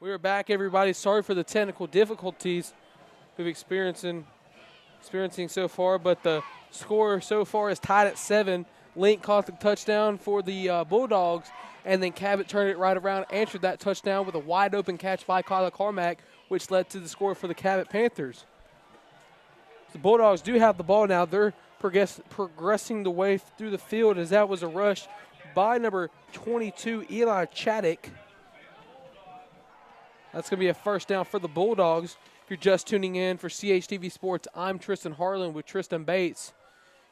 We are back, everybody. Sorry for the technical difficulties we've experiencing so far, but the score so far is tied at 7. Link caught the touchdown for the Bulldogs, and then Cabot turned it right around, answered that touchdown with a wide-open catch by Kyla Carmack, which led to the score for the Cabot Panthers. The Bulldogs do have the ball now. They're progressing the way through the field as that was a rush by number 22, Eli Chaddick. That's going to be a first down for the Bulldogs. If you're just tuning in for CHTV Sports, I'm Tristan Harlan with Tristan Bates.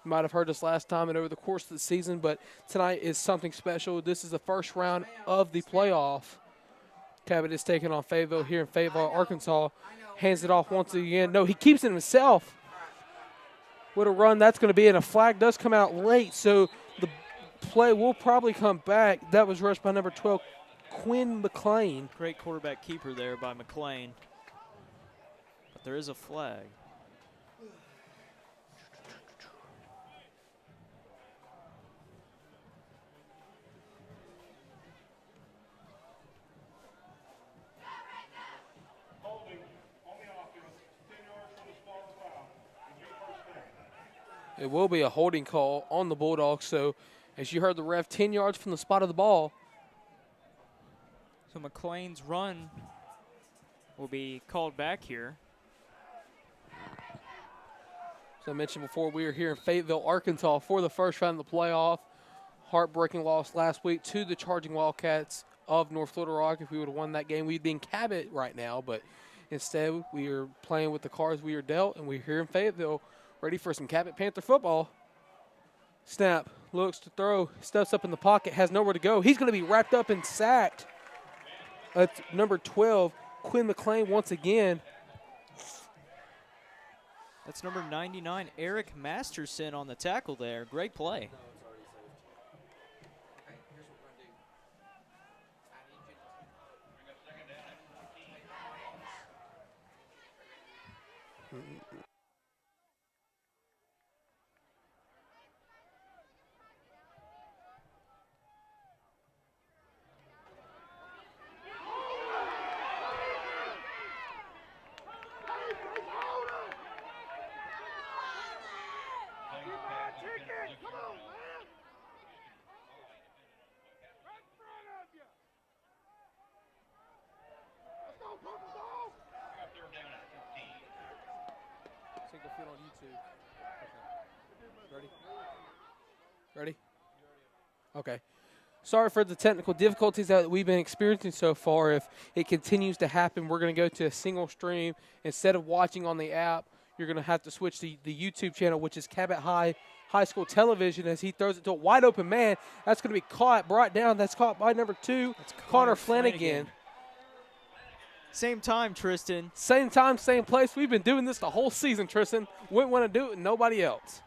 You might have heard us last time and over the course of the season, but tonight is something special. This is the first round of the playoff. Cabot is taking on Fayetteville here in Fayetteville, Arkansas. Hands it off once again. No, he keeps it himself. What a run that's going to be, and a flag does come out late, so the play will probably come back. That was rushed by number 12, Quinn McLean. Great quarterback keeper there by McLean. But there is a flag. It will be a holding call on the Bulldogs. So, as you heard the ref, 10 yards from the spot of the ball. So McLean's run will be called back here. So I mentioned before, we are here in Fayetteville, Arkansas for the first round of the playoff. Heartbreaking loss last week to the Charging Wildcats of North Little Rock. If we would have won that game, we'd be in Cabot right now. But instead, we are playing with the cards we are dealt, and we're here in Fayetteville ready for some Cabot Panther football. Snap, looks to throw, steps up in the pocket, has nowhere to go. He's going to be wrapped up and sacked. That's number 12, Quinn McLean once again. That's number 99, Eric Masterson on the tackle there. Great play. Single field on YouTube. Okay. Ready? Okay. Sorry for the technical difficulties that we've been experiencing so far. If it continues to happen, we're going to go to a single stream. Instead of watching on the app, you're going to have to switch to the YouTube channel, which is Cabot High School Television, as he throws it to a wide open man. That's going to be brought down. That's caught by number 2, Connor Flanagan. Same time, Tristan. Same time, same place. We've been doing this the whole season, Tristan. Wouldn't want to do it with nobody else.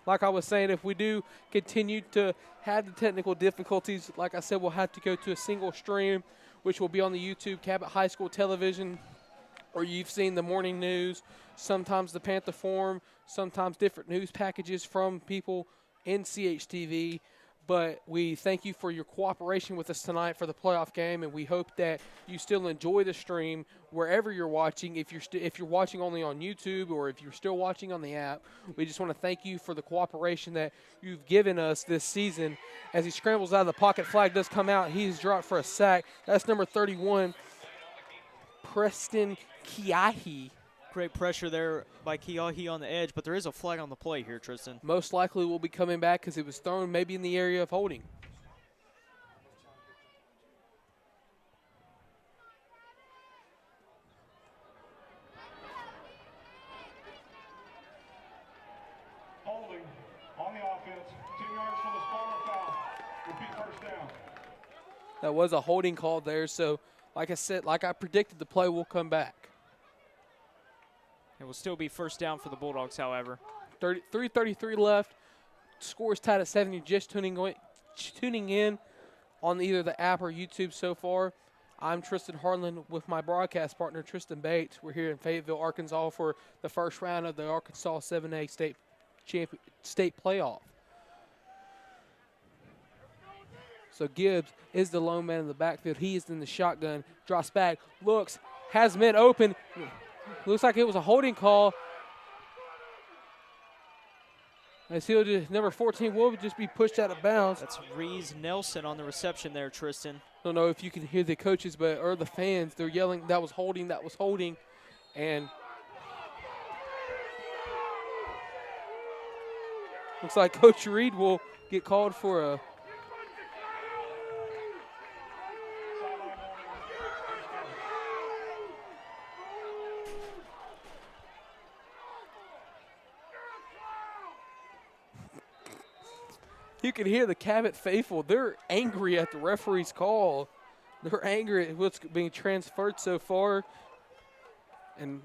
Like I was saying, if we do continue to have the technical difficulties, like I said, we'll have to go to a single stream, which will be on the YouTube Cabot High School Television, or you've seen the morning news, sometimes the Panther Forum, sometimes different news packages from people in CHTV. But we thank you for your cooperation with us tonight for the playoff game, and we hope that you still enjoy the stream wherever you're watching. If you're watching only on YouTube or if you're still watching on the app, we just want to thank you for the cooperation that you've given us this season. As he scrambles out of the pocket, flag does come out. He's dropped for a sack. That's number 31, Preston Kiahi. Great pressure there by Kiahi on the edge, but there is a flag on the play here, Tristan. Most likely will be coming back because it was thrown maybe in the area of holding. Holding on the offense, 10 yards from the spot or foul. Repeat first down. That was a holding call there, so like I said, like I predicted, the play will come back. It will still be first down for the Bulldogs, however. 3:33 left. Score's tied at 7. You're just tuning in on either the app or YouTube so far. I'm Tristan Harlan with my broadcast partner, Tristan Bates. We're here in Fayetteville, Arkansas for the first round of the Arkansas 7A state playoff. So Gibbs is the lone man in the backfield. He is in the shotgun, drops back, looks, has men open. Looks like it was a holding call. As he'll just, number 14 will just be pushed out of bounds. That's Reese Nelson on the reception there, Tristan. Don't know if you can hear the coaches or the fans. They're yelling, that was holding, that was holding. And looks like Coach Reed will get called for a You can hear the Cabot faithful. They're angry at the referee's call. They're angry at what's being transferred so far. And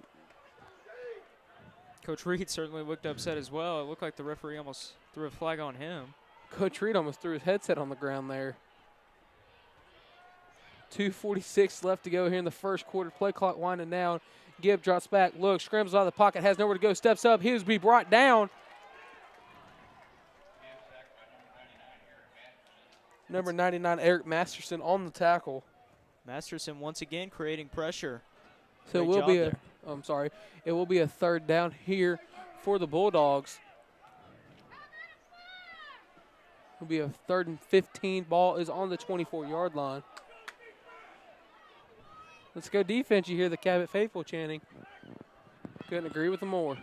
Coach Reed certainly looked upset as well. It looked like the referee almost threw a flag on him. Coach Reed almost threw his headset on the ground there. 2:46 left to go here in the first quarter. Play clock winding down. Gibb drops back, looks, scrambles out of the pocket, has nowhere to go, steps up. He was be brought down. Number 99, Eric Masterson on the tackle. Masterson once again creating pressure. So it will be it will be a third down here for the Bulldogs. It'll be a 3rd and 15. Ball is on the 24-yard line. Let's go defense. You hear the Cabot faithful chanting. Couldn't agree with them more.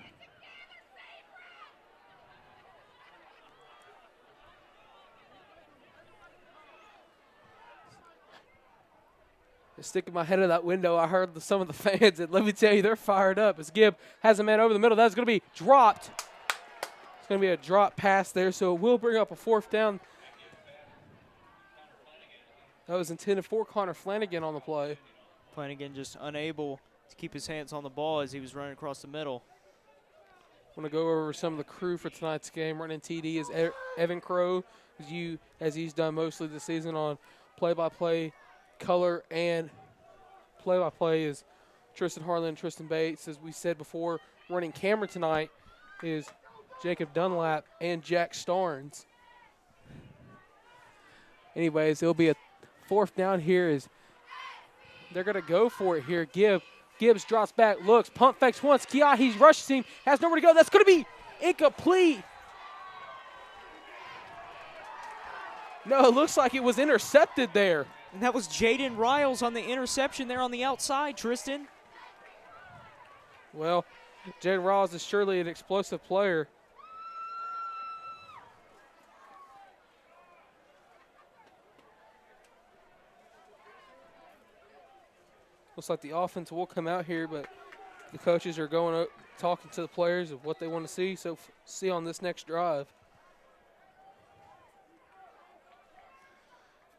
Sticking my head in that window, I heard some of the fans, and let me tell you, they're fired up. As Gibb has a man over the middle, that's going to be dropped. It's going to be a drop pass there, so it will bring up a 4th down. That was intended for Connor Flanagan on the play. Flanagan just unable to keep his hands on the ball as he was running across the middle. I want to go over some of the crew for tonight's game. Running TD is Evan Crow, as he's done mostly this season on play-by-play, color, and play-by-play is Tristan Harlan and Tristan Bates. As we said before, running camera tonight is Jacob Dunlap and Jack Starnes. Anyways, it'll be a 4th down here as they're going to go for it here. Gibbs drops back, looks, pump fakes once. Kiahi's rushes him, has nowhere to go. That's going to be incomplete. No, it looks like it was intercepted there. And that was Jaden Riles on the interception there on the outside, Tristan. Well, Jaden Riles is surely an explosive player. Looks like the offense will come out here, but the coaches are going up, talking to the players of what they want to see on this next drive.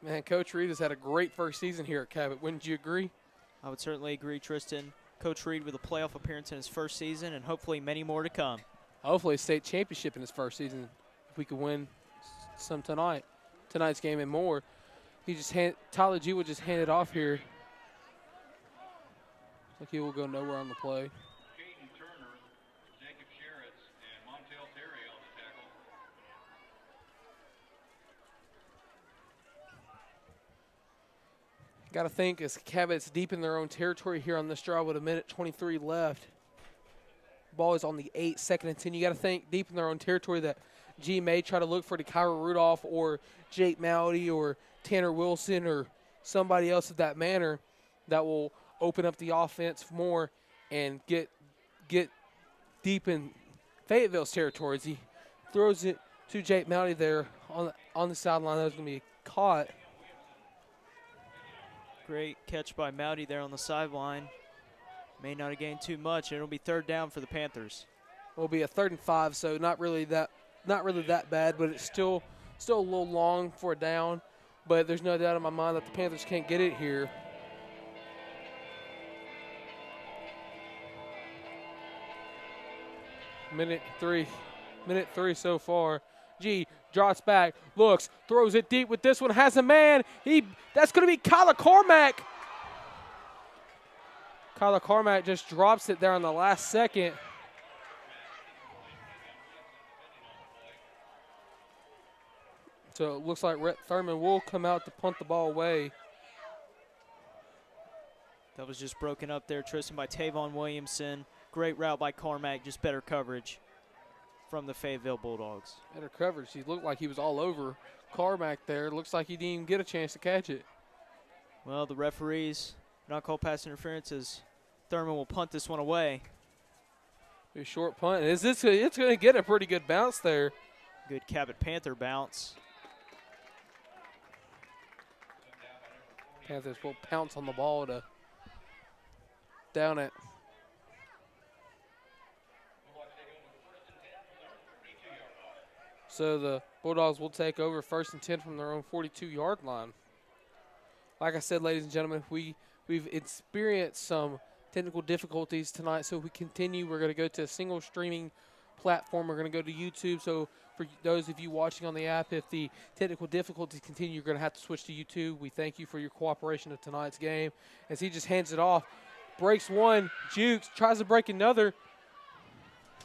Man, Coach Reed has had a great first season here at Cabot. Wouldn't you agree? I would certainly agree, Tristan. Coach Reed with a playoff appearance in his first season and hopefully many more to come. Hopefully a state championship in his first season if we could win some tonight's game and more. Tyler G will just hand it off here. Like he will go nowhere on the play. Caden Turner, Jacob Sherritts, and Montel Terry on the tackle. Got to think as Cabot's deep in their own territory here on this drive with 1:23 left. Ball is on the 8, 2nd and 10. You got to think deep in their own territory that G may try to look for DeKyra Rudolph or Jake Mowdy or Tanner Wilson or somebody else of that manner that will open up the offense more and get deep in Fayetteville's territory. As he throws it to Jake Mowdy there on the sideline. That was going to be caught. Great catch by Mowdy there on the sideline. May not have gained too much, and it'll be 3rd down for the Panthers. It'll be a 3rd and 5, so not really that bad, but it's still a little long for a down. But there's no doubt in my mind that the Panthers can't get it here. Minute three so far. G drops back, looks, throws it deep with this one, has a man. That's going to be Kyler Carmack. Kyler Carmack just drops it there on the last second. So it looks like Rhett Thurman will come out to punt the ball away. That was just broken up there, Tristan, by Tavon Williamson. Great route by Carmack, just better coverage from the Fayetteville Bulldogs. Better coverage. He looked like he was all over Carmack there. Looks like he didn't even get a chance to catch it. Well, the referees not call pass interference as Thurman will punt this one away. A short punt. It's going to get a pretty good bounce there. Good Cabot Panther bounce. Panthers will pounce on the ball to down it. So the Bulldogs will take over 1st and 10 from their own 42-yard line. Like I said, ladies and gentlemen, we've experienced some technical difficulties tonight, so if we continue, we're going to go to a single streaming platform. We're going to go to YouTube. So for those of you watching on the app, if the technical difficulties continue, you're going to have to switch to YouTube. We thank you for your cooperation of tonight's game. As he just hands it off, breaks one, jukes, tries to break another,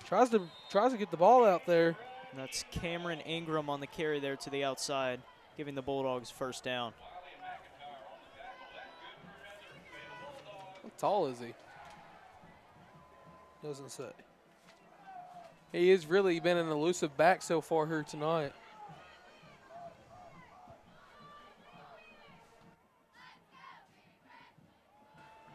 tries to get the ball out there. And that's Cameron Ingram on the carry there to the outside, giving the Bulldogs 1st down. How tall is he? Doesn't say. He has really been an elusive back so far here tonight.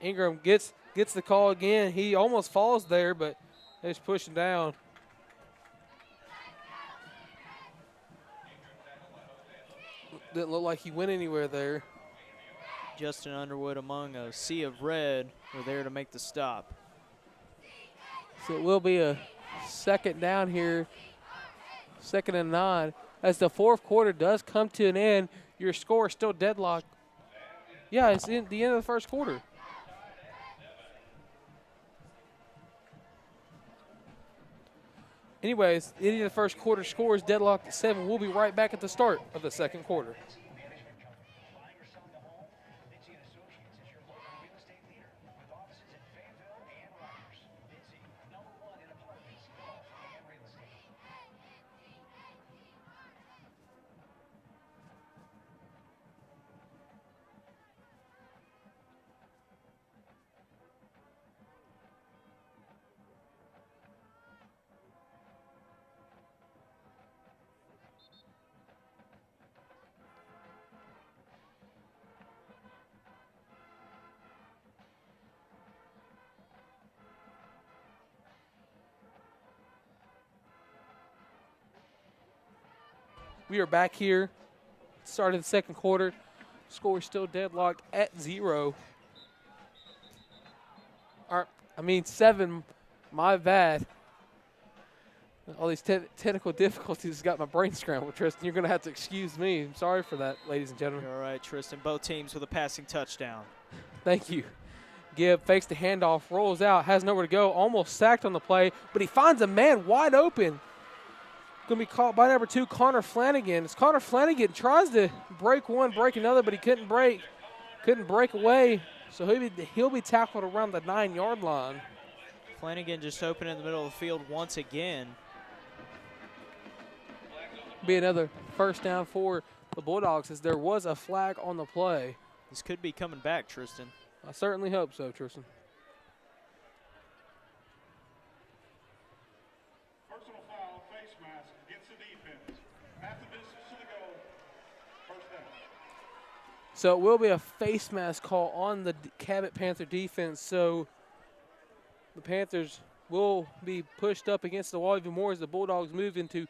Ingram gets the call again. He almost falls there, but they just push him down. Didn't look like he went anywhere there. Justin Underwood among a sea of red were there to make the stop. So it will be a 2nd down here, 2nd and 9. As the 4th quarter does come to an end, your score is still deadlocked. Yeah, it's in the end of the 1st quarter. Anyways, the end of the 1st quarter score is deadlocked at 7. We'll be right back at the start of the 2nd quarter. We are back here. Start of the 2nd quarter. Score is still deadlocked at 0. 7. My bad. All these technical difficulties got my brain scrambled, Tristan. You're going to have to excuse me. I'm sorry for that, ladies and gentlemen. All right, Tristan. Both teams with a passing touchdown. Thank you. Gibb fakes the handoff, rolls out, has nowhere to go, almost sacked on the play, but he finds a man wide open. Going to be caught by number 2, Connor Flanagan. As Connor Flanagan tries to break one, break another, but he couldn't break away. So he'll be tackled around the 9-yard line. Flanagan just open in the middle of the field once again. Be another 1st down for the Bulldogs, as there was a flag on the play. This could be coming back, Tristan. I certainly hope so, Tristan. Personal foul, face mask against the defense. At the distance to the goal. 1st down. So it will be a face mask call on the Cabot Panther defense. So the Panthers will be pushed up against the wall even more as the Bulldogs move into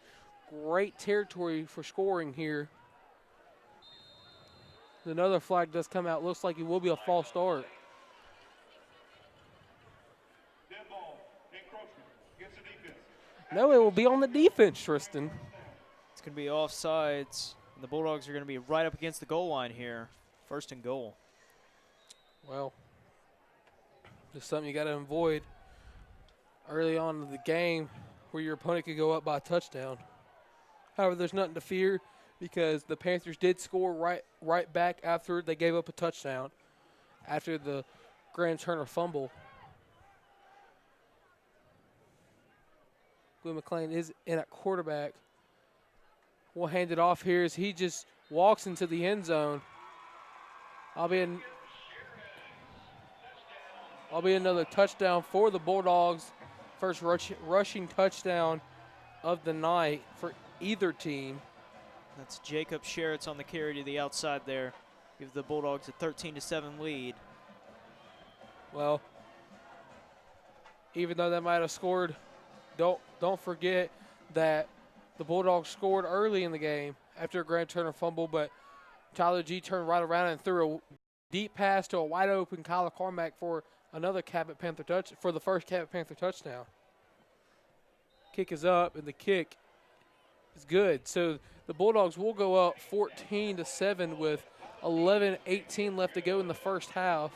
great territory for scoring here. Another flag does come out. Looks like it will be a false start. Dead ball, encroachment against the defense. No, it will be on the defense, Tristan. It's going to be offsides, and the Bulldogs are going to be right up against the goal line here. 1st and goal. Well, just something you got to avoid early on in the game where your opponent could go up by a touchdown. However, there's nothing to fear because the Panthers did score right back after they gave up a touchdown after the Graham Turner fumble. Glenn McLean is in at quarterback. will hand it off here as he just walks into the end zone. I'll be another touchdown for the Bulldogs. First rushing touchdown of the night for either team. That's Jacob Sherritt's on the carry to the outside there. Give the Bulldogs a 13-7 lead. Well, even though they might have scored, don't forget that the Bulldogs scored early in the game after a Grant Turner fumble, but Tyler G turned right around and threw a deep pass to a wide open Kyler Carmack for another Cabot Panther for the first Cabot Panther touchdown. Kick is up, and the kick is good. So the Bulldogs will go up 14-7 with 11:18 left to go in the first half.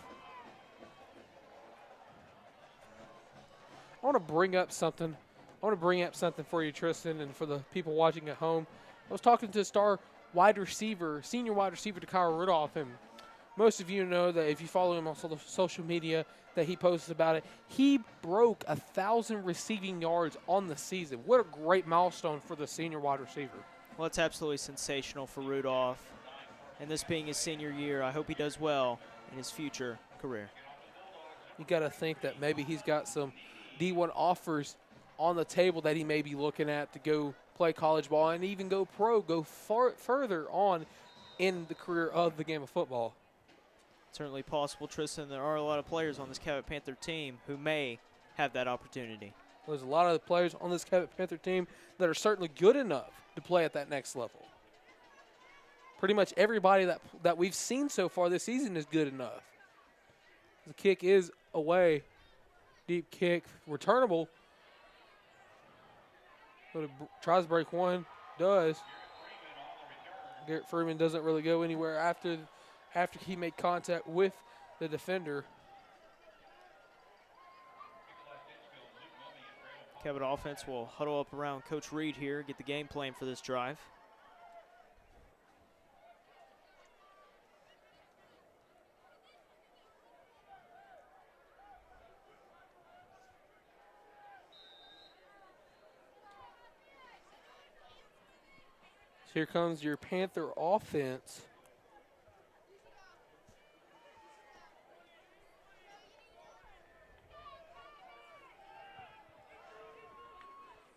I want to bring up something for you, Tristan, and for the people watching at home. I was talking to senior wide receiver to Kyle Rudolph, and most of you know that if you follow him on social media that he posts about it. He broke 1,000 receiving yards on the season. What a great milestone for the senior wide receiver. Well, it's absolutely sensational for Rudolph. And this being his senior year, I hope he does well in his future career. You got to think that maybe he's got some D1 offers on the table that he may be looking at to go play college ball and even go pro, go further on in the career of the game of football. Certainly possible, Tristan. There are a lot of players on this Cabot Panther team who may have that opportunity. There's a lot of players on this Cabot Panther team that are certainly good enough to play at that next level. Pretty much everybody that we've seen so far this season is good enough. The kick is away. Deep kick, returnable. But it tries to break one, does. Garrett Freeman doesn't really go anywhere after he made contact with the defender. Cabot offense will huddle up around Coach Reed here, get the game plan for this drive. So here comes your Panther offense.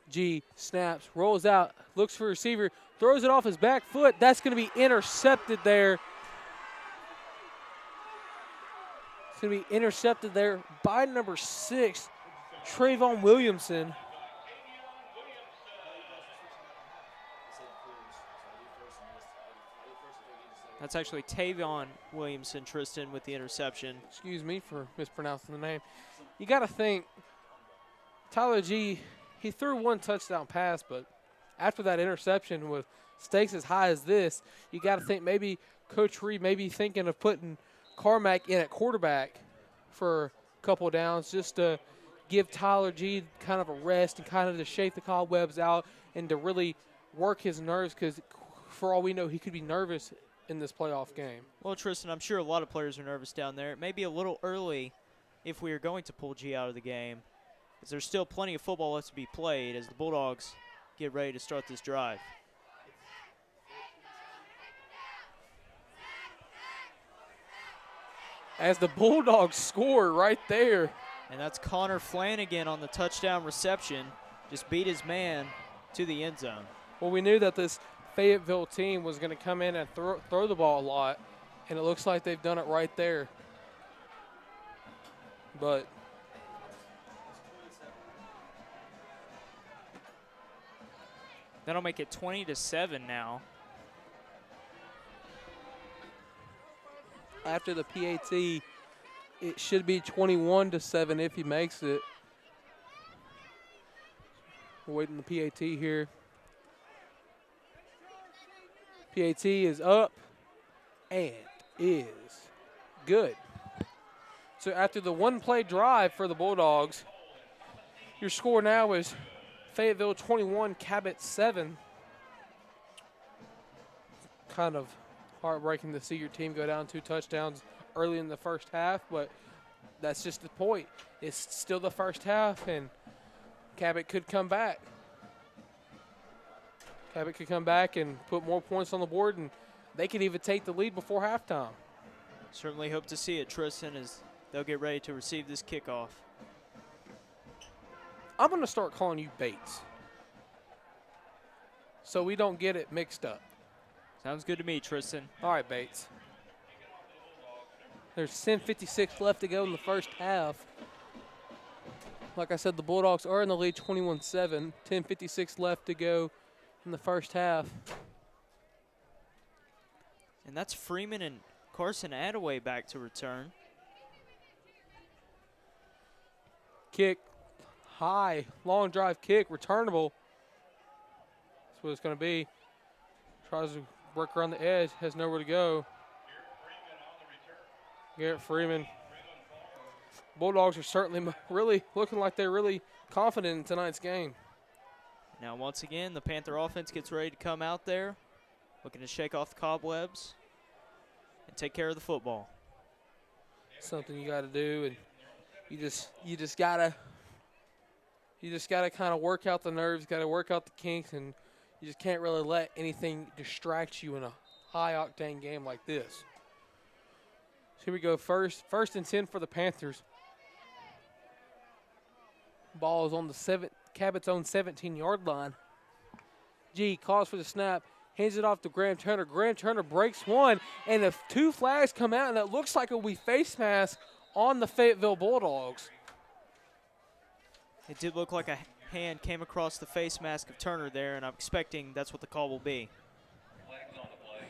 G snaps, rolls out, looks for a receiver, throws it off his back foot. That's going to be intercepted there. It's going to be intercepted there by number 6, Trayvon Williamson. That's actually Tavion Williamson, Tristan, with the interception. Excuse me for mispronouncing the name. You got to think, Tyler G, he threw one touchdown pass, but after that interception with stakes as high as this, you got to think maybe Coach Reed may be thinking of putting Carmack in at quarterback for a couple downs just to give Tyler G kind of a rest and kind of to shake the cobwebs out and to really work his nerves because for all we know, he could be nervous in this playoff game. Well, Tristan, I'm sure a lot of players are nervous down there. It may be a little early if we are going to pull G out of the game, because there's still plenty of football left to be played as the Bulldogs get ready to start this drive. As the Bulldogs score right there. And that's Connor Flanagan on the touchdown reception. Just beat his man to the end zone. Well, we knew that this Fayetteville team was going to come in and throw the ball a lot, and it looks like they've done it right there. But that'll make it 20-7 now. After the PAT, it should be 21-7 if he makes it. We're waiting the PAT here. PAT is up and is good. So after the one-play drive for the Bulldogs, your score now is Fayetteville 21, Cabot 7. Kind of heartbreaking to see your team go down 2 touchdowns early in the first half, but that's just the point. It's still the first half, and Cabot could come back. Cabot could come back and put more points on the board, and they could even take the lead before halftime. Certainly hope to see it, Tristan, as they'll get ready to receive this kickoff. I'm going to start calling you Bates so we don't get it mixed up. Sounds good to me, Tristan. All right, Bates. There's 10:56 left to go in the first half. Like I said, the Bulldogs are in the lead 21-7. 10:56 left to go in the first half. And that's Freeman and Carson Attaway back to return. Kick, high, long drive kick, returnable. That's what it's going to be. Tries to work around the edge, has nowhere to go. Garrett Freeman. Bulldogs are certainly really looking like they're really confident in tonight's game. Now, once again, the Panther offense gets ready to come out there, looking to shake off the cobwebs and take care of the football. Something you got to do, and you just gotta kind of work out the nerves, got to work out the kinks, and you just can't really let anything distract you in a high octane game like this. So here we go, first and 10 for the Panthers. Ball is on the Cabot's own 17-yard line. G calls for the snap, hands it off to Graham Turner. Graham Turner breaks one, and the two flags come out, and it looks like a wee face mask on the Fayetteville Bulldogs. It did look like a hand came across the face mask of Turner there, and I'm expecting that's what the call will be. Flags on the play.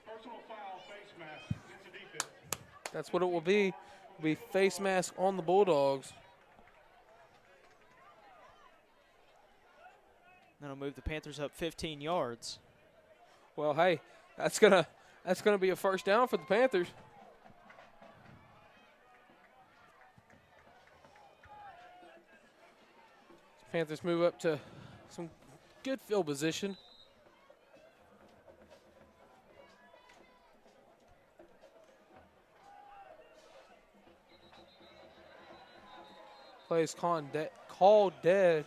Personal foul, face mask, it's a defense. That's what it will be. It'll be face mask on the Bulldogs. That'll move the Panthers up 15 yards. Well, hey, that's gonna be a first down for the Panthers. Panthers move up to some good field position. Plays called dead.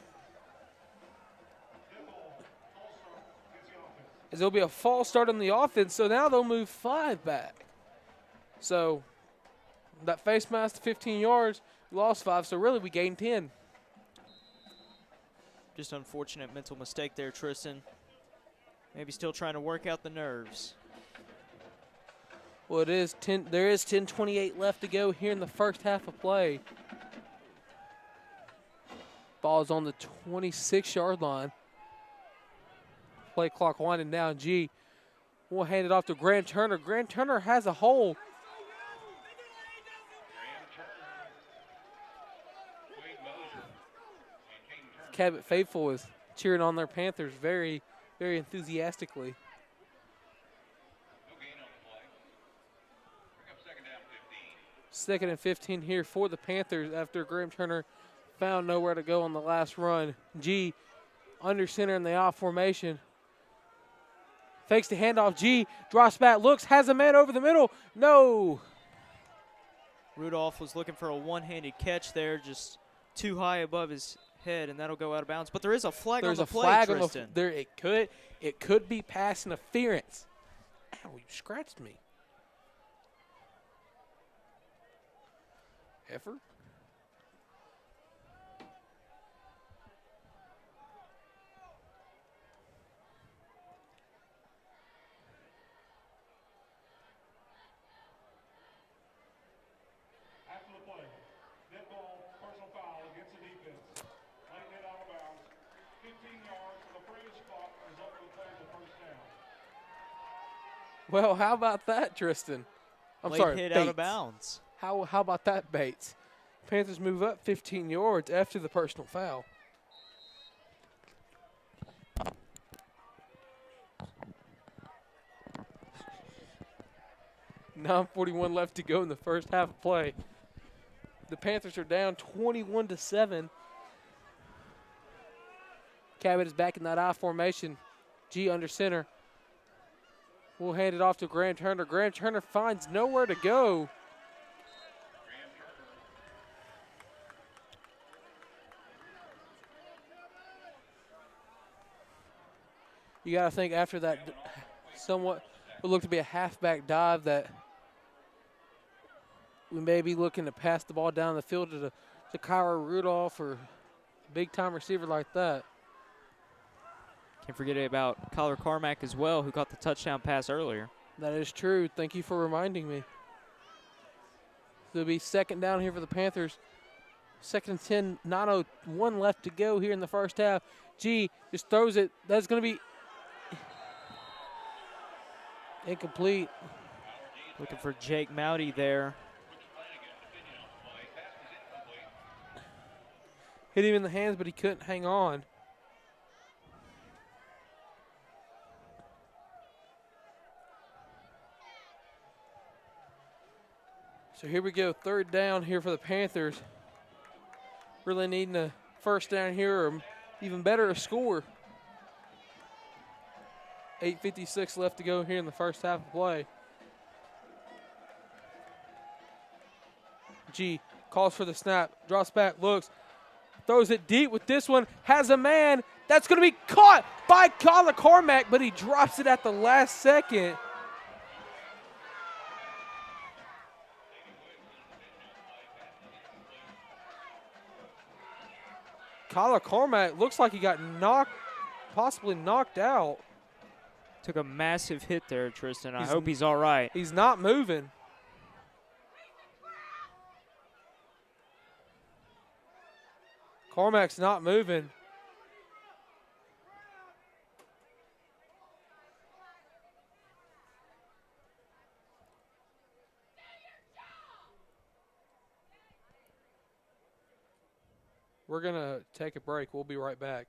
As there'll be a false start on the offense, so now they'll move 5 back. So that face mask to 15 yards, we lost 5, so really we gained 10. Just unfortunate mental mistake there, Tristan. Maybe still trying to work out the nerves. Well, there is 10:28 left to go here in the first half of play. Ball's on the 26-yard line. Play clock winding down. G will hand it off to Graham Turner. Graham Turner has a hole. Cabot faithful is cheering on their Panthers very, very enthusiastically. Second and 15 here for the Panthers after Graham Turner found nowhere to go on the last run. G under center in the off formation. Fakes the handoff. G drops back, looks, has a man over the middle. No. Rudolph was looking for a one-handed catch there, just too high above his head, and that'll go out of bounds. But there is a flag on the play, Tristan. There it could be pass interference. Ow, you scratched me. Effort. After the play, dead ball, personal foul against the defense. Late hit out of bounds. 15 yards from the previous spot is up for the play of the first down. Well, how about that, Tristan? I'm Late sorry, hit Bates. out of bounds. How about that, Bates? Panthers move up 15 yards after the personal foul. $9:41 left to go in the first half of play. The Panthers are down 21-7. Cabot is back in that I formation. G under center. We'll hand it off to Graham Turner. Graham Turner finds nowhere to go. You got to think after that somewhat what looked to be a halfback dive that we may be looking to pass the ball down the field to Kyra Rudolph or a big-time receiver like that. Can't forget about Kyler Carmack as well, who got the touchdown pass earlier. That is true. Thank you for reminding me. It'll be second down here for the Panthers. 2nd and 10, 9:01 left to go here in the first half. G just throws it. That's going to be incomplete. Looking for Jake Mowdy there. Hit him in the hands, but he couldn't hang on. So here we go, 3rd down here for the Panthers. Really needing a first down here, or even better, a score. 8:56 left to go here in the first half of play. G calls for the snap, drops back, looks, throws it deep with this one, has a man. That's going to be caught by Kyler Carmack, but he drops it at the last second. Kyler Carmack looks like he got possibly knocked out. Took a massive hit there, Tristan. I hope he's all right. He's not moving. Carmack's not moving. We're going to take a break. We'll be right back.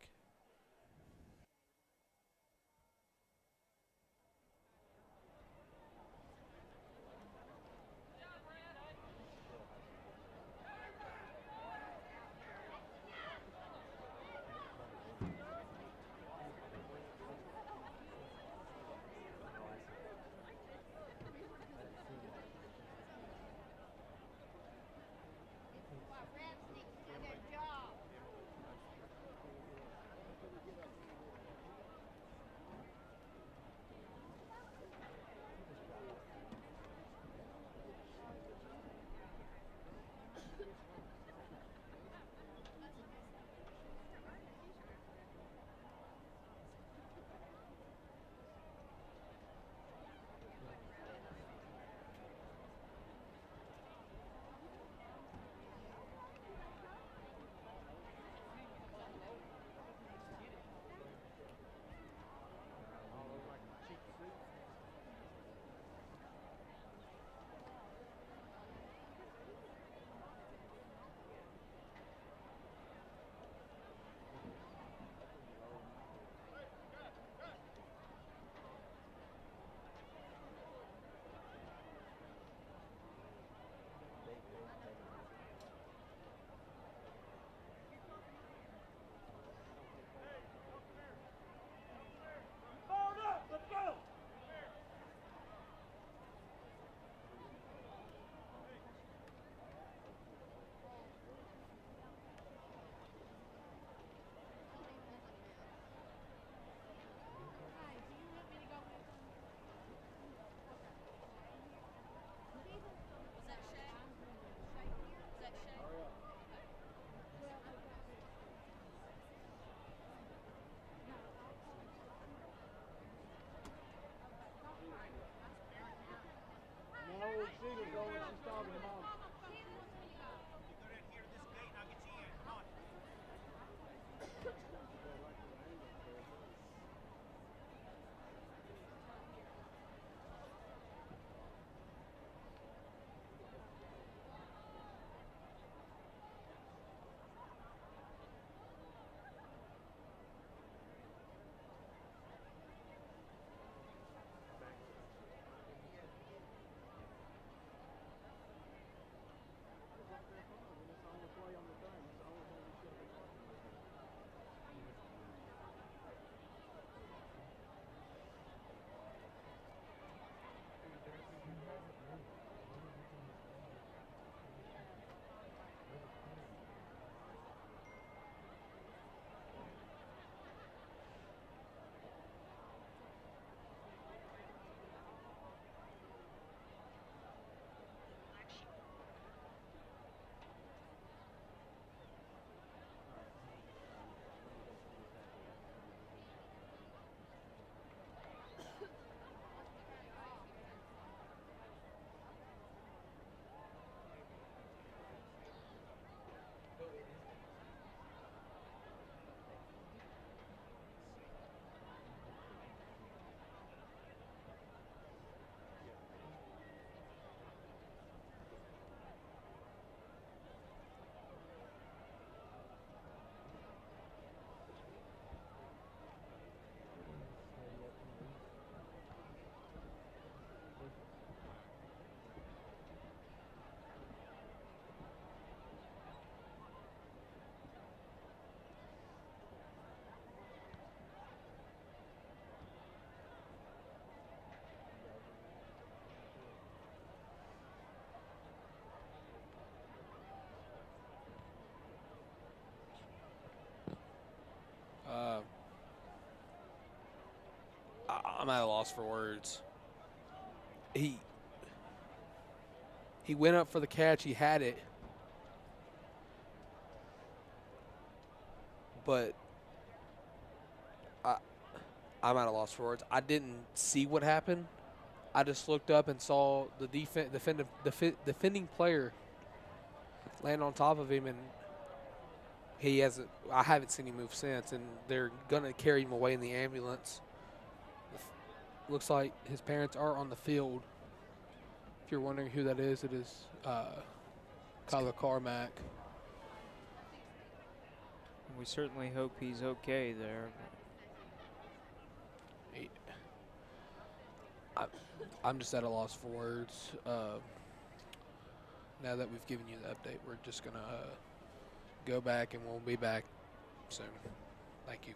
I'm at a loss for words. He went up for the catch. He had it. But I'm at a loss for words. I didn't see what happened. I just looked up and saw the defending player land on top of him, and he hasn't. I haven't seen him move since, and they're gonna carry him away in the ambulance. Looks like his parents are on the field. If you're wondering who that is, it is Kyler Carmack. We certainly hope he's okay there. I'm just at a loss for words. Now that we've given you the update, we're just going to go back, and we'll be back soon. Thank you.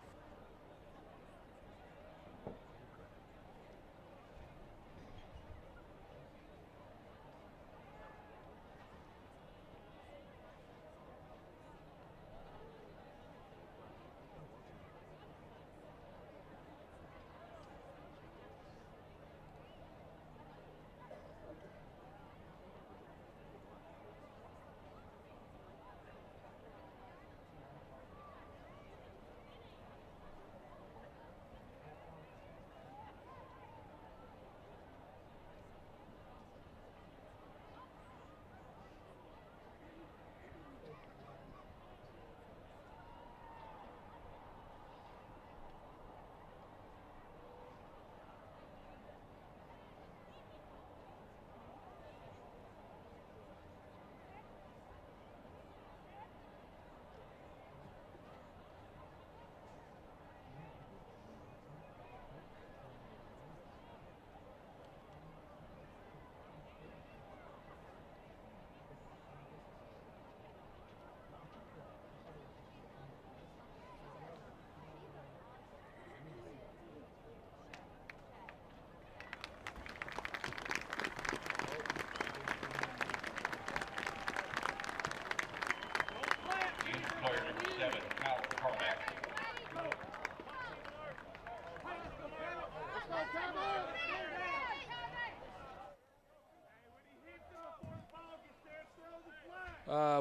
Player number 7, Kyle Carmack.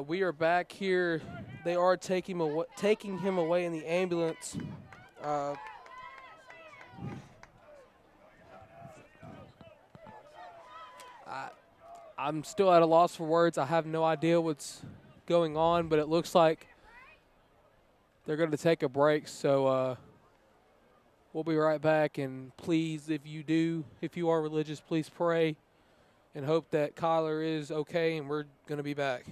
We are back here. They are taking him away in the ambulance. I'm still at a loss for words. I have no idea what's going on, but it looks like they're going to take a break. So we'll be right back. And please, if you are religious, please pray and hope that Kyler is okay, and we're going to be back.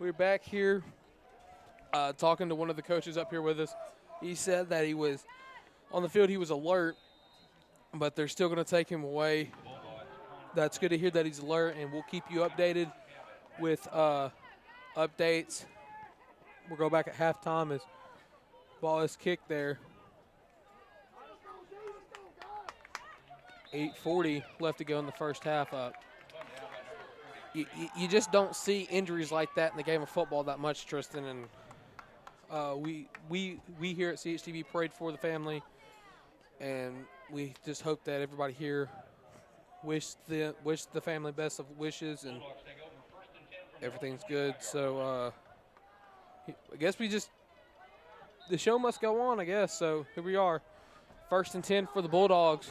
We're back here talking to one of the coaches up here with us. He said that he was on the field, he was alert, but they're still going to take him away. That's good to hear that he's alert, and we'll keep you updated with updates. We'll go back at halftime as ball is kicked there. 8:40 left to go in the first half up. You just don't see injuries like that in the game of football that much, Tristan. And we here at CHTV prayed for the family, and we just hope that everybody here wish the family best of wishes and everything's good. So I guess the show must go on, I guess. So here we are, 1st and 10 for the Bulldogs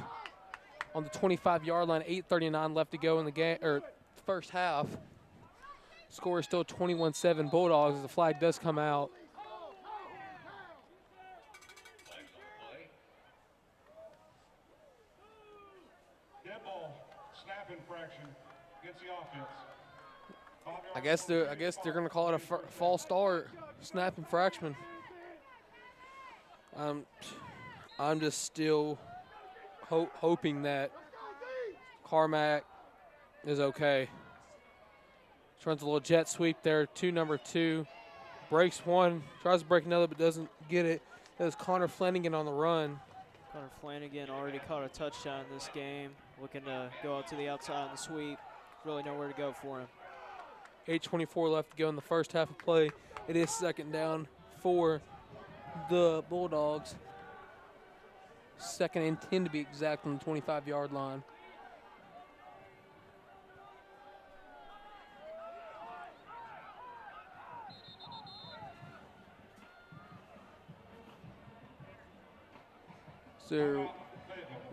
on the 25-yard line. 8:39 left to go in the game, or first half. Score is still 21-7 Bulldogs as the flag does come out. Dead ball, snap infraction against the offense. I guess they're gonna call it a false start, snap infraction. I'm just still hoping that Carmack is okay. Runs a little jet sweep there to number 2. Breaks one, tries to break another, but doesn't get it. That was Connor Flanagan on the run. Connor Flanagan already caught a touchdown in this game. Looking to go out to the outside on the sweep. Really nowhere to go for him. 8:24 left to go in the first half of play. It is 2nd down for the Bulldogs. 2nd and 10 to be exact on the 25-yard line. So there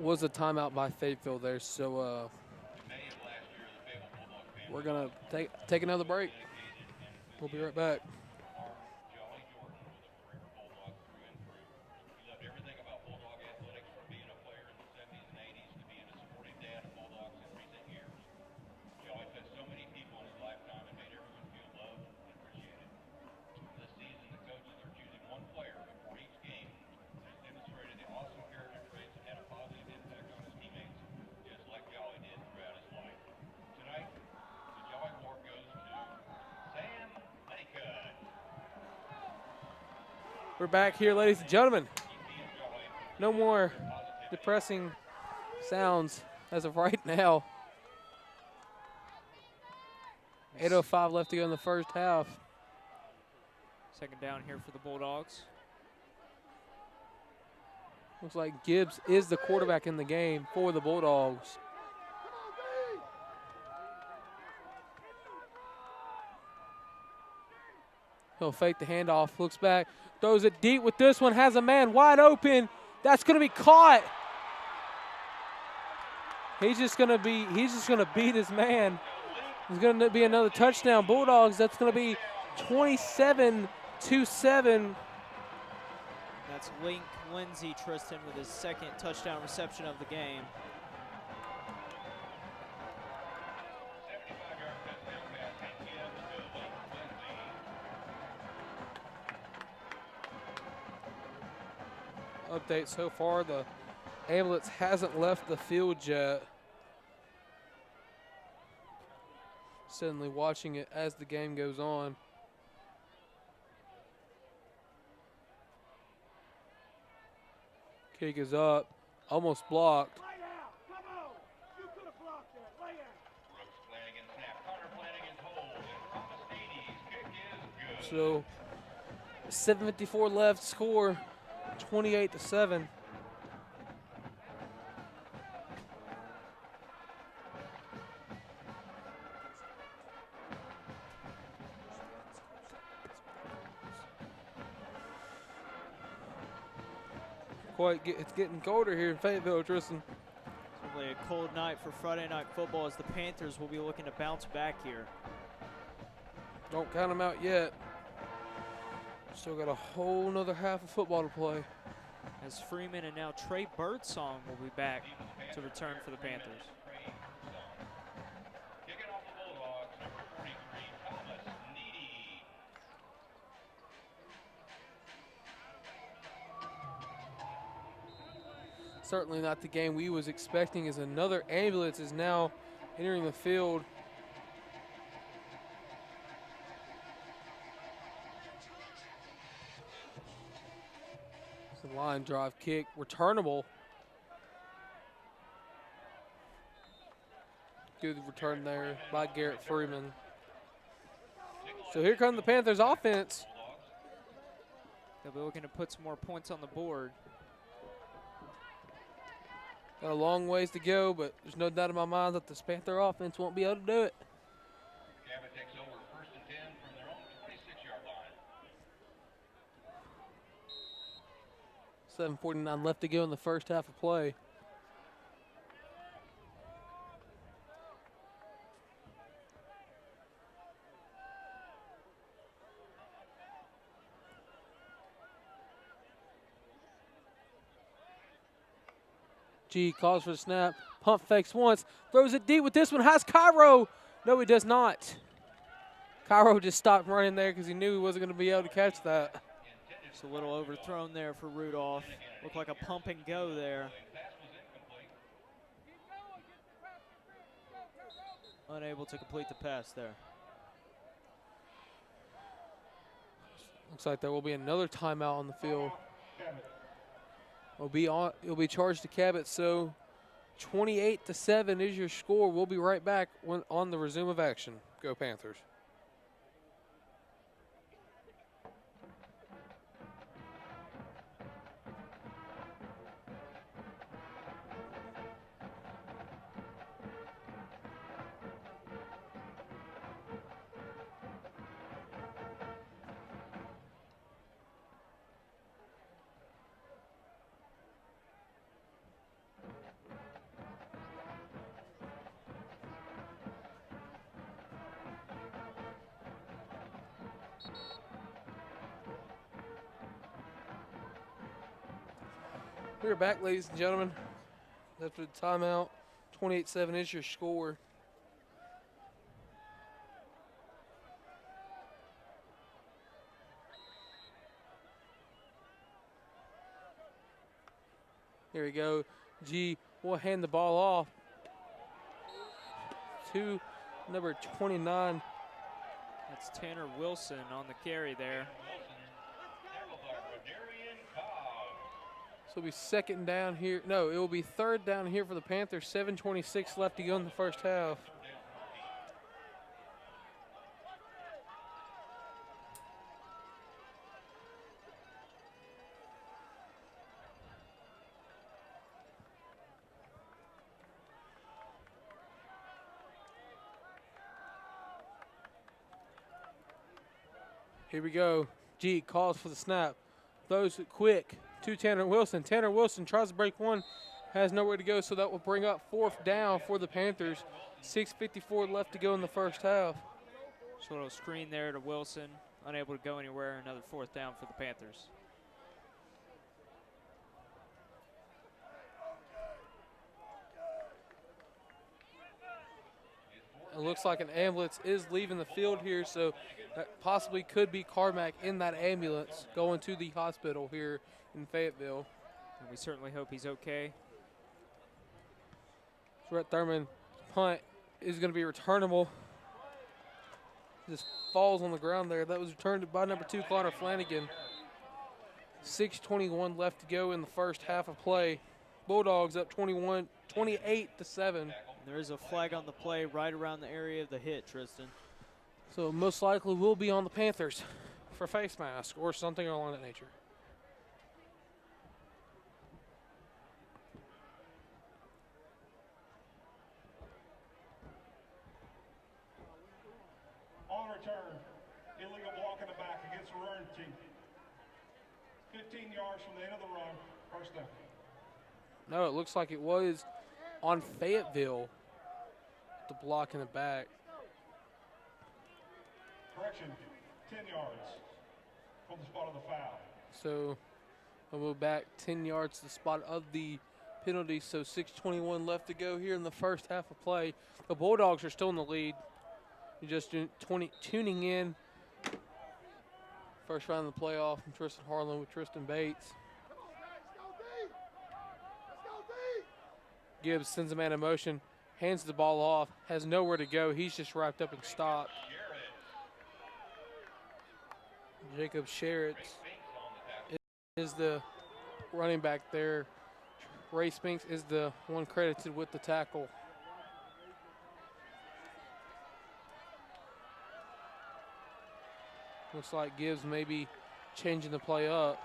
was a timeout by Fayetteville there, so we're going to take another break. We'll be right back. We're back here, ladies and gentlemen. No more depressing sounds as of right now. 8:05 left to go in the first half. 2nd down here for the Bulldogs. Looks like Gibbs is the quarterback in the game for the Bulldogs. He'll fake the handoff, looks back, throws it deep with this one, has a man wide open. That's going to be caught. He's just going to beat his man. It's going to be another touchdown. Bulldogs, that's going to be 27-7. That's Link Lindsey, Tristan, with his 2nd touchdown reception of the game. Update so far, the ambulance hasn't left the field yet. Suddenly watching it as the game goes on. Kick is up, almost blocked. So 7:54 left, score 28-7. It's getting colder here in Fayetteville, Tristan. It's really a cold night for Friday night football as the Panthers will be looking to bounce back here. Don't count them out yet. Still got a whole nother half of football to play. As Freeman and now Trey Birdsong will be back to return for the Panthers. certainly not the game we was expecting, as another ambulance is now entering the field. It's a line drive kick, returnable. Good return there by Garrett Freeman. So here come the Panthers offense. They'll be looking to put some more points on the board. Got a long ways to go, but there's no doubt in my mind that this Panther offense won't be able to do it. Cabot takes over 1st and 10 from their own 26-yard line. 7:49 left to go in the first half of play. G calls for the snap, pump fakes once, throws it deep with this one, has Cairo. No, he does not. Cairo just stopped running there because he knew he wasn't going to be able to catch that. Just a little overthrown there for Rudolph. Looked like a pump and go there. Unable to complete the pass there. Looks like there will be another timeout on the field. It'll be charged to Cabot. So 28-7 is your score. We'll be right back on the resume of action. Go Panthers. We're back, ladies and gentlemen. After the timeout, 28-7 is your score. Here we go. G will hand the ball off to number 29. That's Tanner Wilson on the carry there. So it'll be second down here. No, it will be third down here for the Panthers. 7:26 left to go in the first half. Here we go. G calls for the snap. Throws it quick to Tanner Wilson. Tanner Wilson tries to break one, has nowhere to go, so that will bring up fourth down for the Panthers. 6:54 left to go in the first half. Just a little screen there to Wilson, unable to go anywhere. Another fourth down for the Panthers. It looks like an ambulance is leaving the field here, so that possibly could be Carmack in that ambulance going to the hospital here in Fayetteville. And we certainly hope he's okay. Brett Thurman punt is going to be returnable. Just falls on the ground there. That was returned by number 2, Connor Flanagan. 6:21 left to go in the first half of play. Bulldogs up 28-7. There is a flag on the play right around the area of the hit, Tristan. So most likely will be on the Panthers for face mask or something along that nature. On return, illegal block in the back against the run team. 15 yards from the end of the run, first down. No, it looks like it was on Fayetteville, the block in the back. Correction, 10 yards from the spot of the foul. So we'll move back 10 yards to the spot of the penalty. So 6:21 left to go here in the first half of play. The Bulldogs are still in the lead. You're just tuning in. First round of the playoff from Tristan Harlan with Tristan Bates. Gibbs sends a man in motion, hands the ball off, has nowhere to go. He's just wrapped up and stopped. Jacob Sherritt is the running back there. Ray Spinks is the one credited with the tackle. Looks like Gibbs may be changing the play up.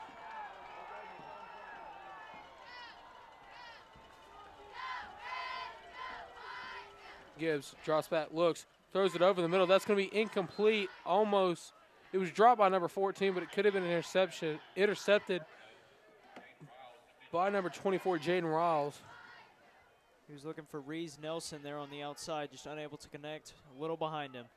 Gibbs drops back, looks, throws it over the middle. That's going to be incomplete. Almost. It was dropped by number 14, but it could have been an intercepted by number 24, Jaden Riles. He was looking for Reese Nelson there on the outside, just unable to connect, a little behind him.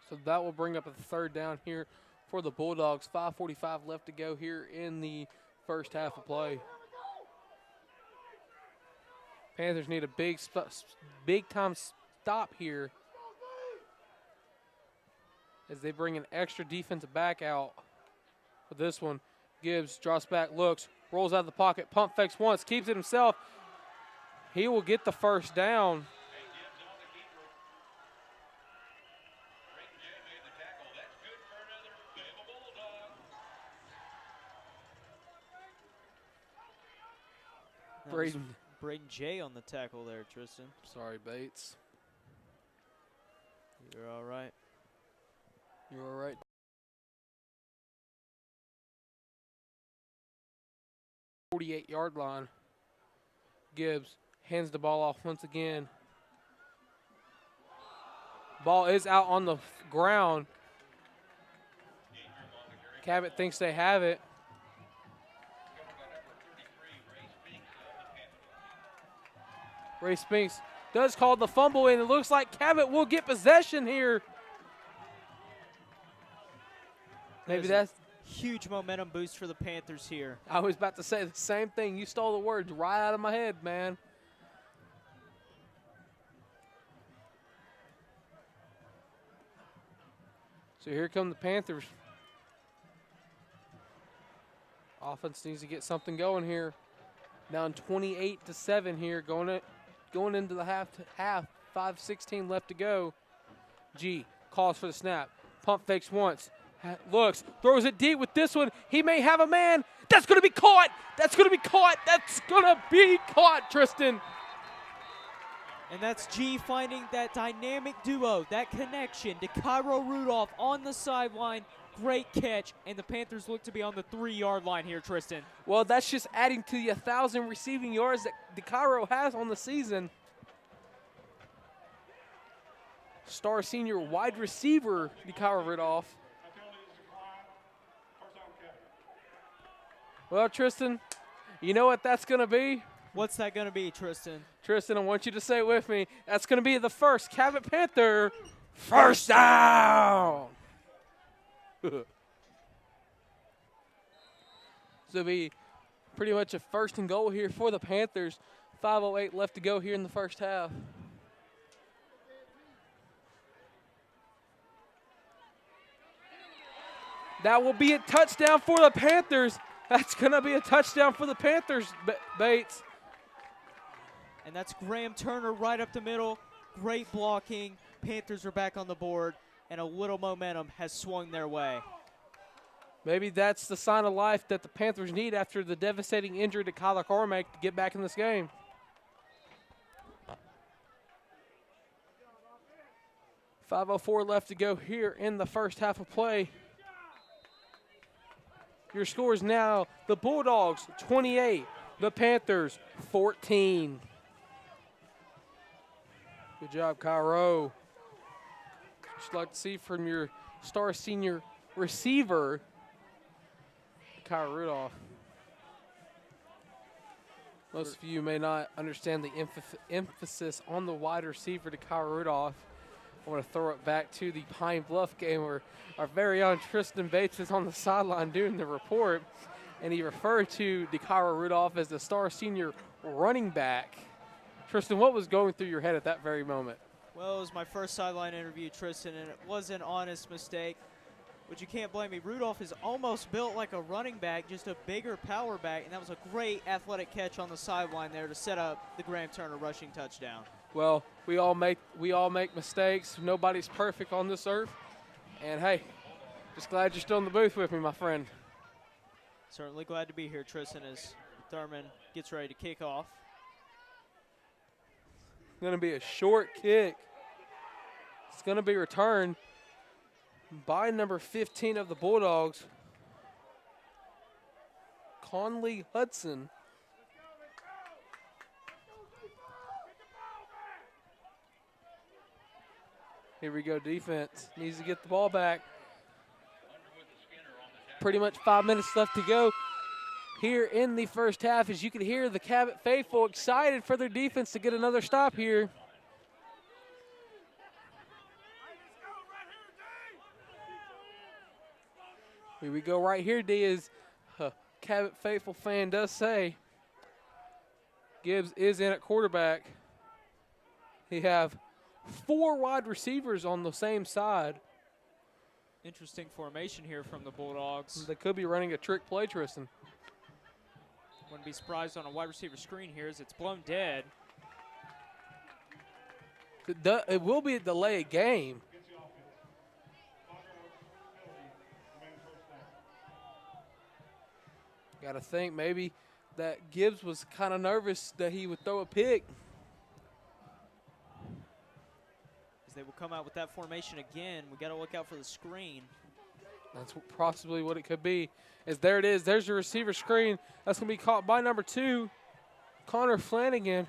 So that will bring up a third down here for the Bulldogs. 5:45 left to go here in the first half of play. Panthers need a big time stop here as they bring an extra defensive back out for this one. Gibbs drops back, looks, rolls out of the pocket, pump fakes once, keeps it himself. He will get the first down. Braden J on the tackle there, Tristan. Sorry, Bates. You're all right. You're all right. .48-yard line. Gibbs hands the ball off once again. Ball is out on the ground. Cabot thinks they have it. Ray Spinks does call the fumble, and it looks like Cabot will get possession here. Maybe that's huge momentum boost for the Panthers here. I was about to say the same thing. You stole the words right out of my head, man. So here come the Panthers. Offense needs to get something going here. Down 28-7 here, going into the half. 5:16 left to go. G calls for the snap. Pump fakes once. Looks, throws it deep with this one. He may have a man. That's going to be caught. That's going to be caught. That's going to be caught, Tristan. And that's G finding that dynamic duo, that connection to Cairo Rudolph on the sideline. Great catch, and the Panthers look to be on the 3-yard line here, Tristan. Well, that's just adding to the 1,000 receiving yards that DeCairo has on the season. Star senior wide receiver, DeCairo Rudolph. Well, Tristan, you know what that's going to be? What's that going to be, Tristan? Tristan, I want you to say it with me. That's going to be the first Cabot Panther first down. So it'll be pretty much a first and goal here for the Panthers. 5:08 left to go here in the first half. That will be a touchdown for the Panthers. That's going to be a touchdown for the Panthers, Bates. And that's Graham Turner right up the middle. Great blocking. Panthers are back on the board, and a little momentum has swung their way. Maybe that's the sign of life that the Panthers need after the devastating injury to Kyler Cormack to get back in this game. .504 left to go here in the first half of play. Your scores now, the Bulldogs 28, the Panthers 14. Good job, Cairo. What you'd like to see from your star senior receiver, Cairo Rudolph. Most of you may not understand the emphasis on the wide receiver to Cairo Rudolph. I want to throw it back to the Pine Bluff game where our very own Tristan Bates is on the sideline doing the report, and he referred to DeCairo Rudolph as the star senior running back. Tristan, what was going through your head at that very moment? Well, it was my first sideline interview, Tristan, and it was an honest mistake. But you can't blame me. Rudolph is almost built like a running back, just a bigger power back, and that was a great athletic catch on the sideline there to set up the Graham Turner rushing touchdown. Well, we all make mistakes. Nobody's perfect on this earth. And hey, just glad you're still in the booth with me, my friend. Certainly glad to be here, Tristan, as Thurman gets ready to kick off. Going to be a short kick. It's going to be returned by number 15 of the Bulldogs, Conley Hudson. Here we go, defense needs to get the ball back. Pretty much 5 minutes left to go here in the first half. As you can hear, the Cabot faithful excited for their defense to get another stop here. Here we go right here, D, as Cabot faithful fan does say. Gibbs is in at quarterback. He have 4 wide receivers on the same side. Interesting formation here from the Bulldogs. They could be running a trick play, Tristan. Wouldn't be surprised on a wide receiver screen here as it's blown dead. It will be a delayed game. Got to think maybe that Gibbs was kind of nervous that he would throw a pick. As they will come out with that formation again, we got to look out for the screen. That's possibly what it could be. As there it is. There's your receiver screen. That's going to be caught by number 2, Connor Flanagan.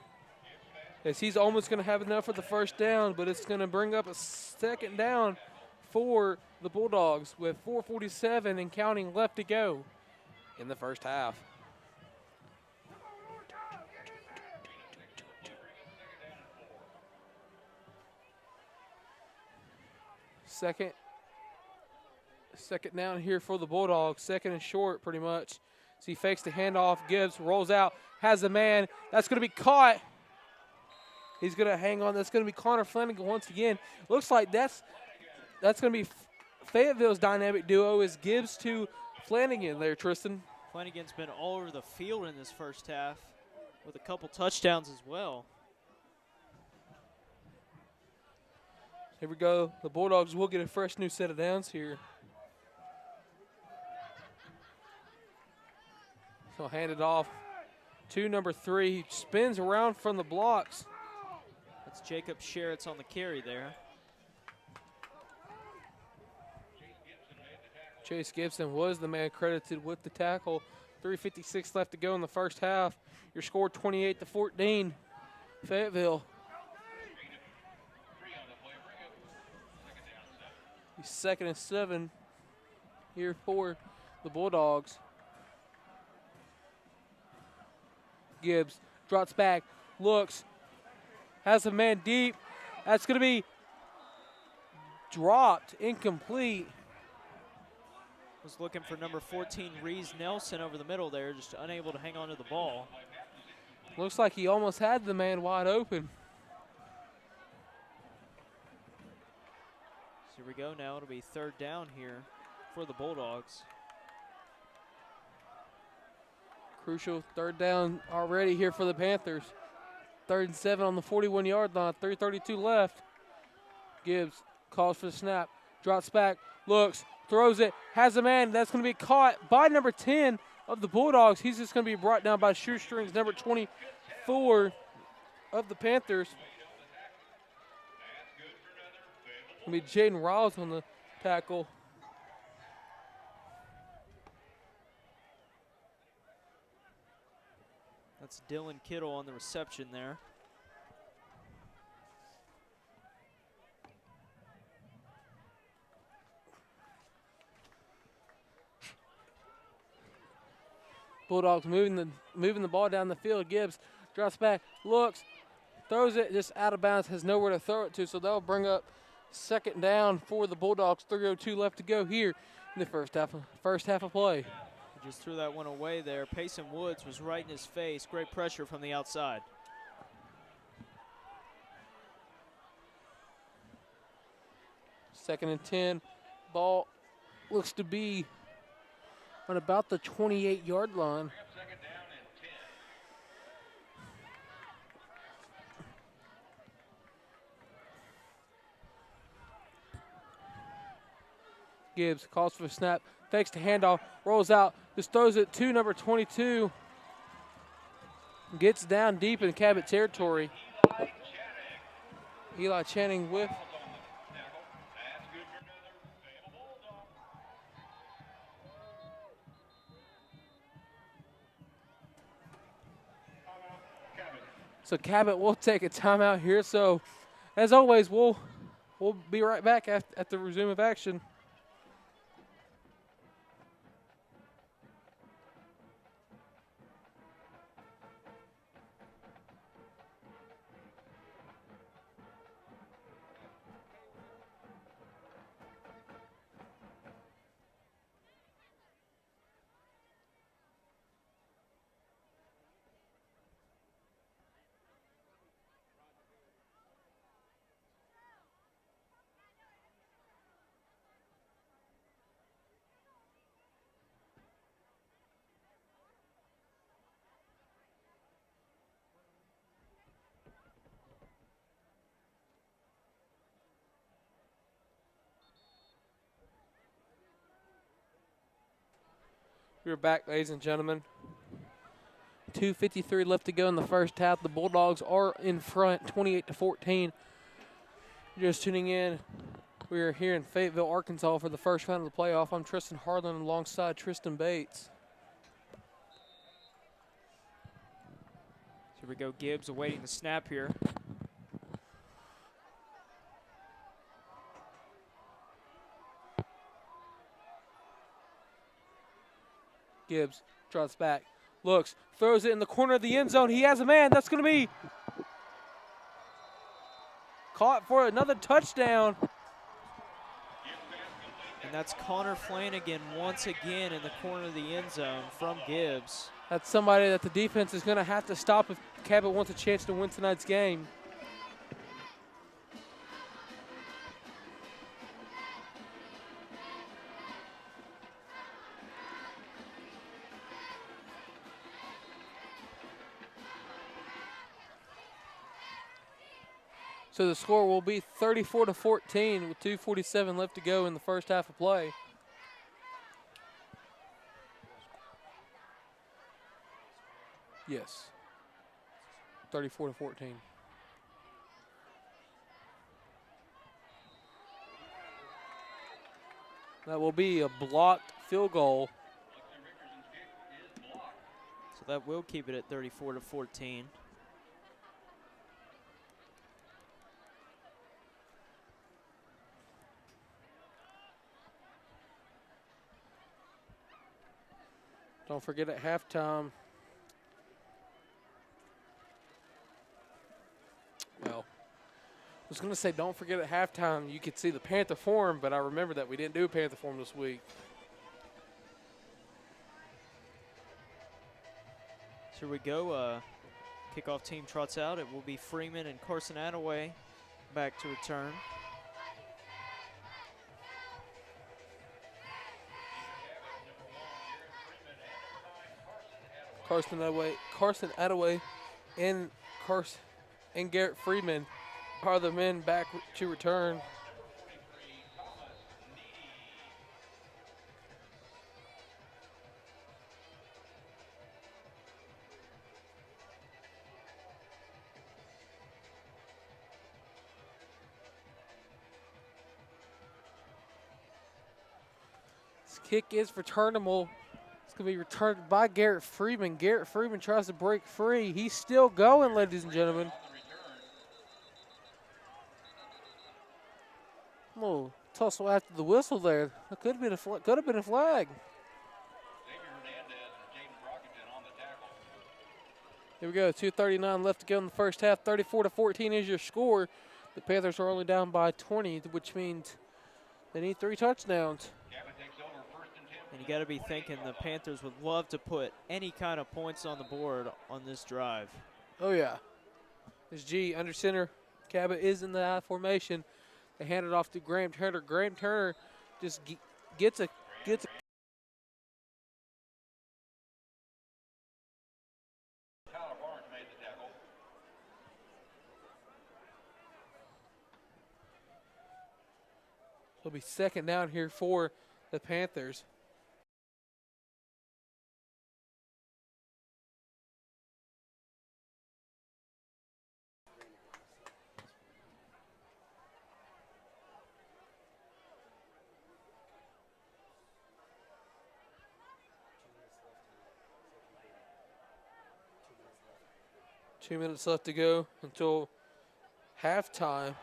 As he's almost going to have enough for the first down, but it's going to bring up a second down for the Bulldogs with 4:47 and counting left to go in the first half. Second down here for the Bulldogs. Second and short, pretty much. So he fakes the handoff. Gibbs rolls out, has a man. That's going to be caught. He's going to hang on. That's going to be Connor Flanagan once again. Looks like that's going to be Fayetteville's dynamic duo is Gibbs to Flanagan there, Tristan. Flanagan's been all over the field in this first half with a couple touchdowns as well. Here we go. The Bulldogs will get a fresh new set of downs here. So hand it off to number 3. He spins around from the blocks. That's Jacob Sherritt's on the carry there. Chase Gibson was the man credited with the tackle. 3:56 left to go in the first half. Your score 28-14. Fayetteville. Second and 7 here for the Bulldogs. Gibbs drops back, looks, has a man deep. That's going to be dropped, incomplete. Was looking for number 14, Reese Nelson, over the middle there, just unable to hang on to the ball. Looks like he almost had the man wide open. So here we go now. It'll be third down here for the Bulldogs. Crucial third down already here for the Panthers. 3rd and 7 on the 41-yard line. 3:32 left. Gibbs calls for the snap. Drops back. Looks. Throws it. Has a man. That's going to be caught by number 10 of the Bulldogs. He's just going to be brought down by shoestrings. Number 24 of the Panthers. Going to be Jaden Riles on the tackle. That's Dylan Kittle on the reception there. Bulldogs moving the ball down the field. Gibbs drops back, looks, throws it just out of bounds, has nowhere to throw it to, so that'll bring up second down for the Bulldogs. 3:02 left to go here in the first half of play. He just threw that one away there. Payson Woods was right in his face. Great pressure from the outside. Second and 10. Ball looks to be on about the 28-yard line. Gibbs calls for a snap, fakes the handoff, rolls out, just throws it to number 22. Gets down deep in Cabot territory. Eli Channing with. So Cabot will take a timeout here. So as always, we'll be right back at the resume of action. We're back, ladies and gentlemen. 2:53 left to go in the first half. The Bulldogs are in front, 28-14. Just tuning in, we are here in Fayetteville, Arkansas for the first round of the playoff. I'm Tristan Harlan alongside Tristan Bates. Here we go, Gibbs awaiting the snap here. Gibbs drops back, looks, throws it in the corner of the end zone. He has a man. That's going to be caught for another touchdown. And that's Connor Flanagan once again in the corner of the end zone from Gibbs. That's somebody that the defense is going to have to stop if Cabot wants a chance to win tonight's game. So the score will be 34-14 with 2:47 left to go in the first half of play. Yes. 34-14. That will be a blocked field goal. So that will keep it at 34-14. Don't forget at halftime. Well, I was going to say don't forget at halftime you could see the Panther form, but I remember that we didn't do Panther form this week. So here we go. Kickoff team trots out. It will be Freeman and Carson Attaway back to return. Carson Attaway and Garrett Freeman are the men back to return. This kick is returnable. It's going to be returned by Garrett Freeman. Garrett Freeman tries to break free. He's still going, ladies and gentlemen. Oh, tussle after the whistle there. That could have been a flag. Here we go. 2:39 left to go in the first half. 34-14 is your score. The Panthers are only down by 20, which means they need 3 touchdowns. And you got to be thinking the Panthers would love to put any kind of points on the board on this drive. Oh, yeah. There's G under center. Cabot is in the I formation. They hand it off to Graham Turner. Graham Turner just gets a It'll be second down here for the Panthers. Two minutes left to go until halftime.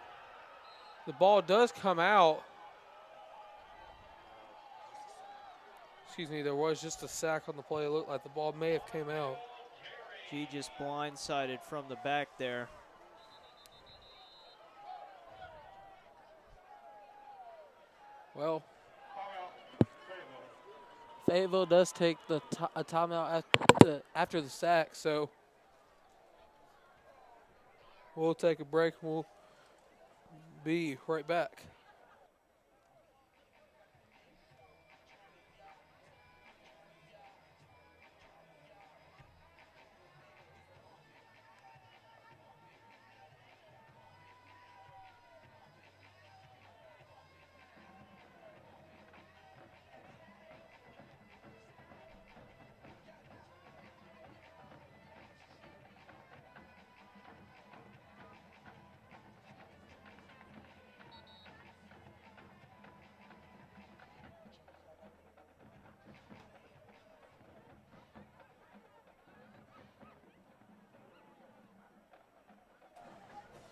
The ball does come out. Excuse me, there was just a sack on the play. It looked like the ball may have came out. G just blindsided from the back there. Well, Fayetteville does take the a timeout after the sack, so we'll take a break. We'll be right back.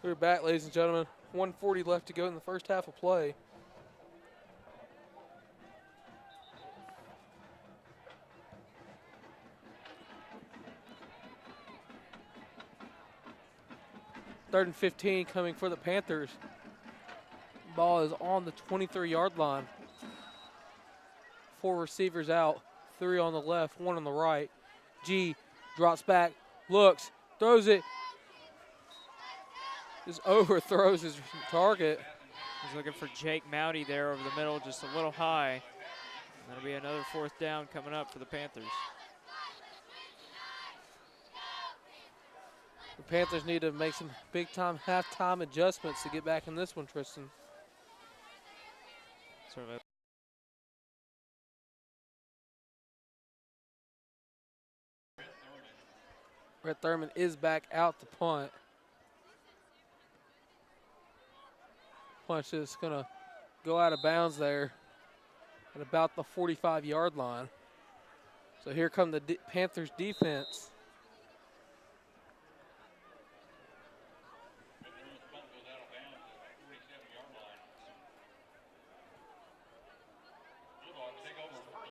We're back, ladies and gentlemen. 1:40 left to go in the first half of play. Third and 15 coming for the Panthers. Ball is on the 23-yard line. 4 receivers out, 3 on the left, 1 on the right. G drops back, looks, throws it. Just overthrows his target. He's looking for Jake Mowdy there over the middle, just a little high. That'll be another 4th down coming up for the Panthers. The Panthers need to make some big-time halftime adjustments to get back in this one, Tristan. Certainly. Brett Thurman is back out to punt. Punch is going to go out of bounds there at about the 45-yard line. So here come the Panthers defense.